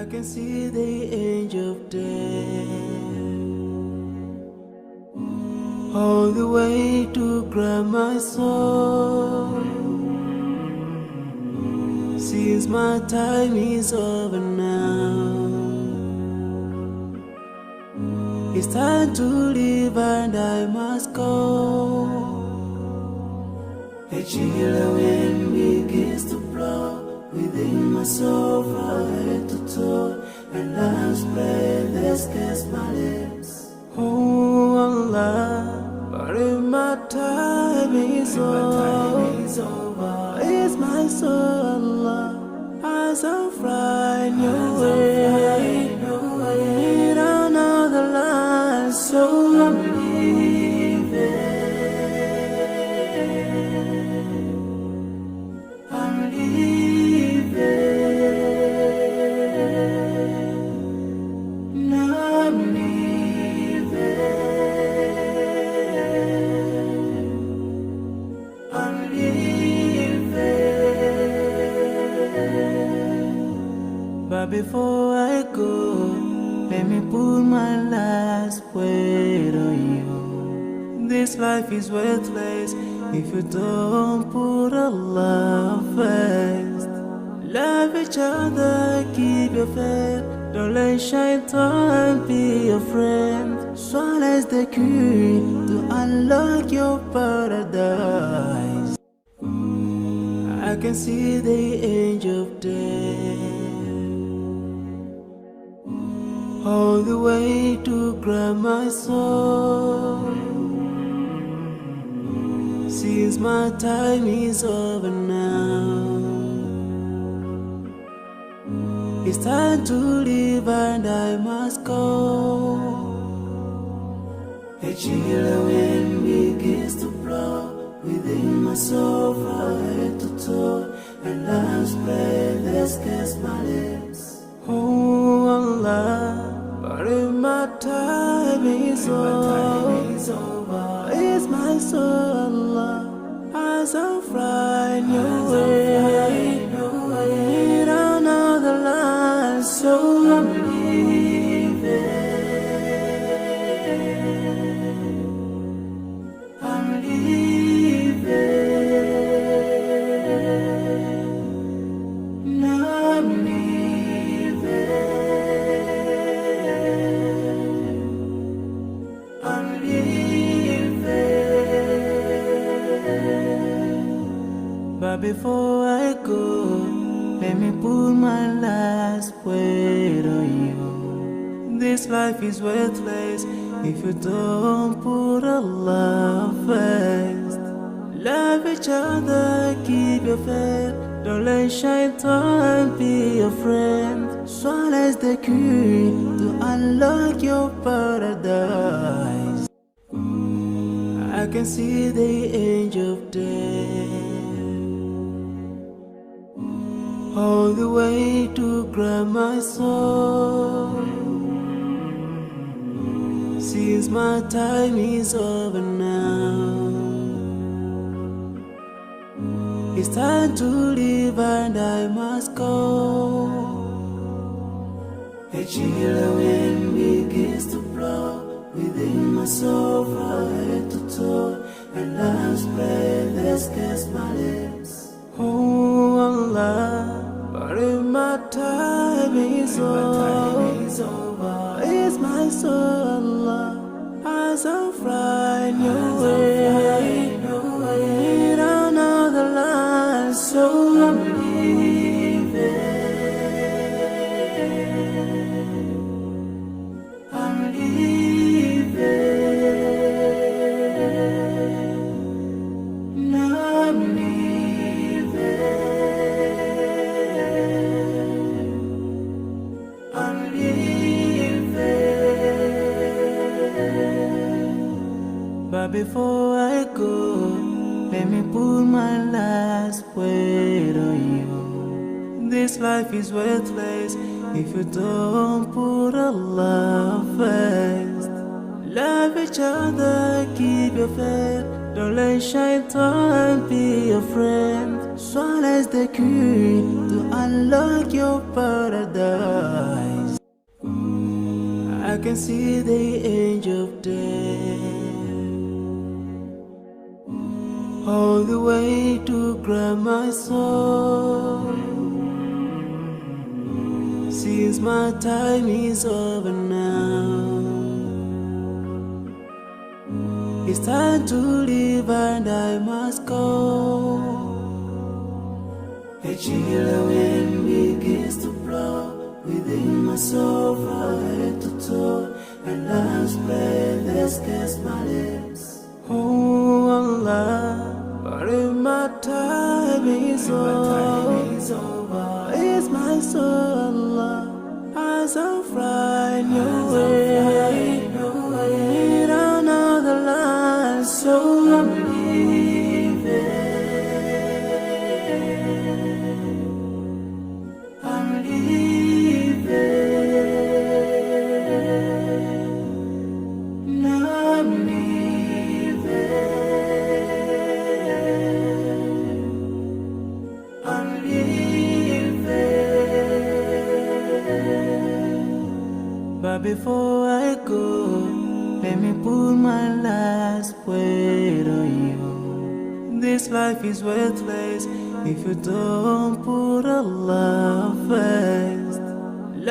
can see the angel of death all the way to grab my soul. Since my time is over now, it's time to leave and I must go. A chilly wind begins to blow within my soul from head to toe, and I'm breathless against my lips. Oh Allah, but if my time is over, it's my soul, Allah, as I find your way, in another life, so I'm leaving. But before I go, let me put my last word on you. This life is worthless if you don't put Allah first. Love each other, keep your faith. Don't let shaitan be your friend. Swallow the key to unlock your paradise. I can see the angel of death all the way to grab my soul. Since my time is over now, it's time to leave and I must go. A chilly wind begins to blow within my soul from head to toe, and I'm breathless against my lips. Oh Allah, but if my time is over, it's my soul, Allah, as I find your way, in another life, so I'm leaving. I'm leaving. I'm leaving. I'm leaving. But before I go, let me put my last word on you. This life is worthless if you don't put Allah first. Love each other, keep your faith. Don't let shaitan be your friend. Swallow the key to unlock your paradise. I can see the angel of death all the way to grab my soul. Since my time is over now, it's time to leave and I must go. A chilly wind begins to blow within my soul from head to toe, and I'm breathless against my lips. Oh Allah, but if my time is over, it's my soul, Allah, as I find your way, in another life, so I'm leaving. I'm leaving. I'm leaving. I'm leaving. But before I go, let me put my last word on you. This life is worthless if you don't put Allah first. Love each other, keep your faith. Don't let shaitan be your friend. Swallows the key to unlock your paradise. I can see the angel of death all the way to grab my soul. Since my time is over now, it's time to leave and I must go. A chill wind begins to blow within my soul from head to toe, and love's breath escapes my lips. Oh Allah, but if my time is over, it's my soul, Allah, as I fly your way, down another line, so I'm leaving. But before I go, let me put my last word on you. This life is worthless if you don't put Allah first.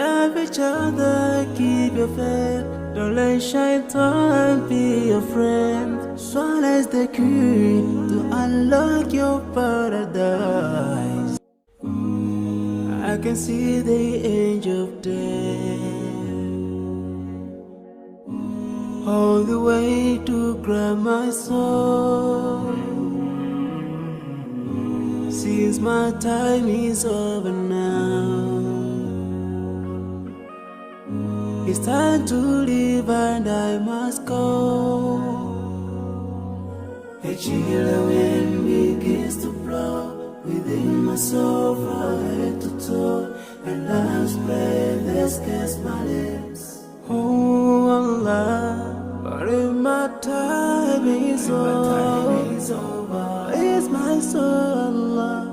Love each other, keep your faith. Don't let shaitan be your friend. Swallows the key to unlock your paradise. I can see the angel of death all the way to grab my soul. Since my time is over now, it's time to leave and I must go. A chill wind begins to blow within my soul from head to toe, and love's breath escapes my lips. Oh Allah, but if my time is over, it's my soul, Allah,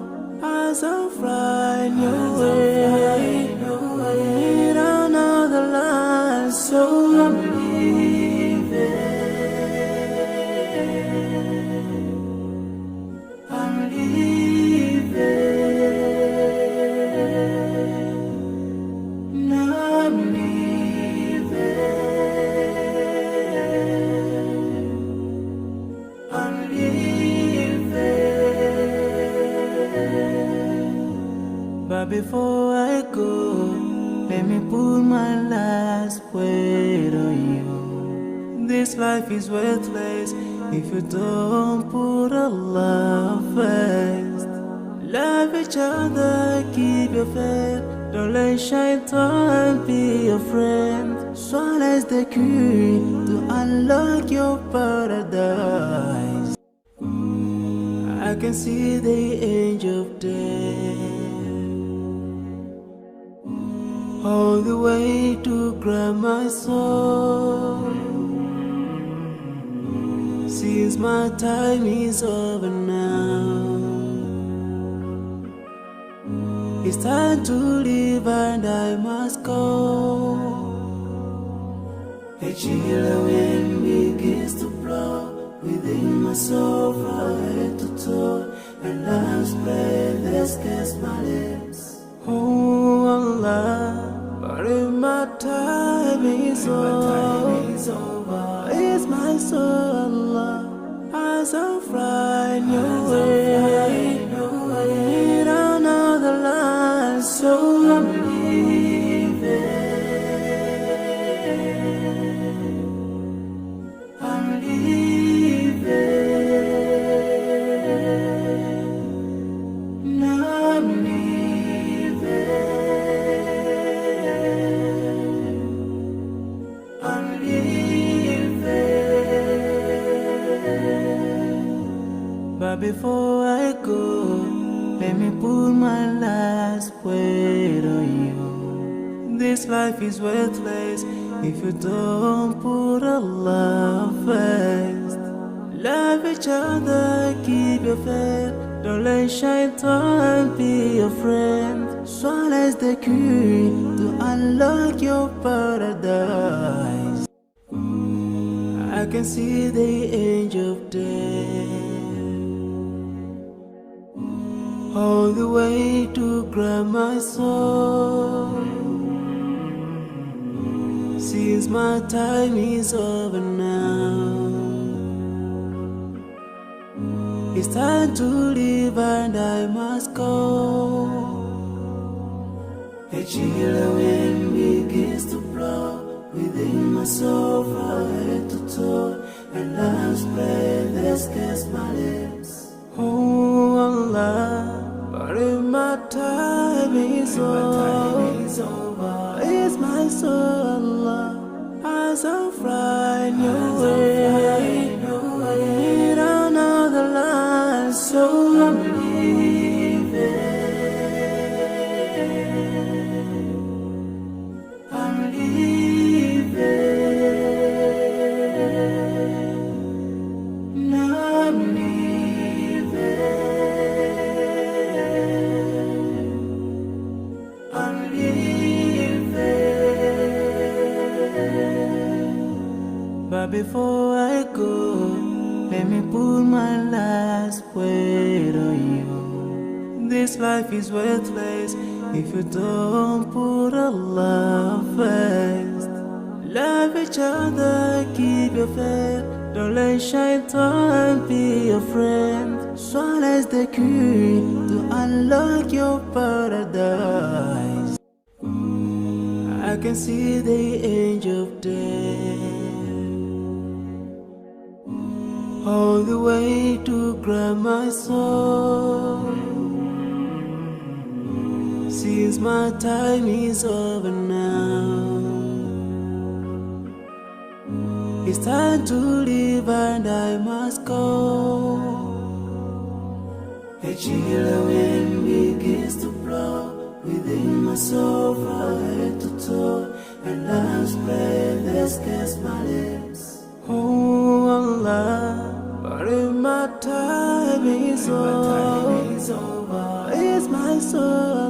as I fly your way, down another line, so I'm leaving. I'm leaving. I'm leaving. I'm leaving. But before I go, let me put my last word on you. This life is worthless if you don't put Allah first. Love each other, keep your faith. Don't let shaitan be your friend. Swallows the key to unlock your paradise. I can see the angel of death all the way to grab my soul. Since my time is over now, it's time to leave and I must go. A chill wind begins to blow within my soul from head to toe, and love's breath escapes my lips. Oh Allah, but if my time is over, it's my soul, Allah, as I fly your way, down another line, so I'm leaving. I'm leaving. I'm leaving. I'm leaving. But before I go, let me put my last word on you. This life is worthless if you don't put Allah first. Love each other, keep your faith. Don't let shaitan be your friend. Swallows the key to unlock your paradise. I can see the angel of death all the way to grab my soul. Since my time is over now, it's time to leave and I must go. A chilly wind begins to blow within my soul from head to toe, and love's play that scares my lips. Oh Allah, but if my time is over, it's my soul, Allah, as I'm flying away. We don't know the line, so I'm leaving. I'm leaving. I'm leaving. I'm leaving. But before I go, let me put my last word on you. This life is worthless if you don't put Allah first. Love each other, keep your faith. Don't let shaitan be your friend. Swallows the key to unlock your paradise. I can see the angel of death all the way to grab my soul. Since my time is over now, it's time to leave and I must go. A chilly wind begins to blow within my soul from head to toe, and love's play that scares my lips. Oh Allah, but if my time is over, it's my soul.